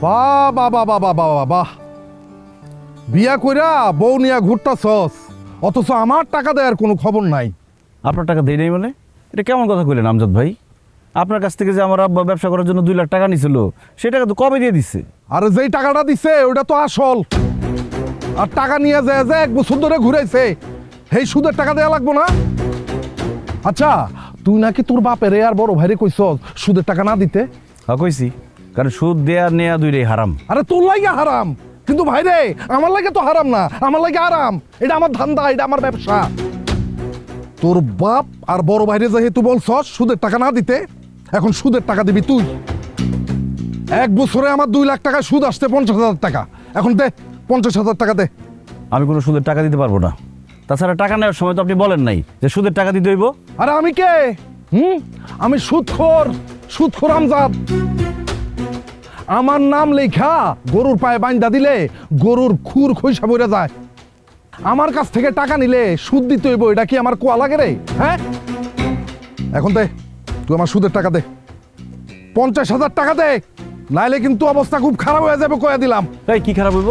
বাহ বাহ বাহ বাহ বাহ বাহ বাহ, বিয়া কইরা বউ নিয়া ঘুরতাছস, অথচ আমার টাকা দেওয়ার কোনো খবর নাই। আপনার টাকা দেই নাই মানে? এটা কেমন কথা কইলেন আমজাদ ভাই? আপনার কাছ থেকে যে আমার আব্বা ব্যবসা করার জন্য 2 লাখ টাকা নিছিল, সেই টাকা তো কবে দিয়ে দিচ্ছে? আরে যেই টাকাটা দিছে ওটা তো আসল, আর টাকা নিয়ে যায় যে 1 বছর ধরে ঘুরাইছে, সেই সুদের টাকা দেয়া লাগবো না? আচ্ছা, তুই নাকি তোর বাপের আর বড় ভাইরে কইছস সুদের টাকা না দিতে? হ্যাঁ কইছি, কারণ সুদ দেয়া নেয়া দুইটাই হারাম। আরে তোর লাগে হারাম, কিন্তু ভাইরে আমার লাগে তো হারাম না, আমার লাগে আরাম। এটা আমার ধান্দা, এটা আমার ব্যবসা। তোর বাপ আর বড় ভাইরে যেহেতু বলছস সুদের টাকা না দিতে, এখন সুদের টাকা দিবি তুই। 1 বছরে আমার 2 লাখ টাকা সুদ আসছে 50,000 টাকা। এখন দে 50,000 টাকা দে। আমি কোনো সুদের টাকা দিতে পারবো না। তাছাড়া টাকা নেওয়ার সময় তো আপনি বলেন নাই যে সুদের টাকা দিতে হইব। আরে আমি কে? আমি সুদখোর, সুদখোর আমজাদ। আমার নাম লেখা গরুর পায়ে বাইন্ধা দিলে গরুর খুর খইসা বইরা যায়। আমার কাছ থেকে টাকা নিলে সুদ দিতে হইব, এটা কি আমার কোয়া লাগে রে? হ্যাঁ, এখন দে, তুই আমার সুদের টাকা দে, 50,000 টাকা দে, নাইলে কিন্তু অবস্থা খুব খারাপ হয়ে যাবে, কয়ে দিলাম। তাই কি খারাপ হইব?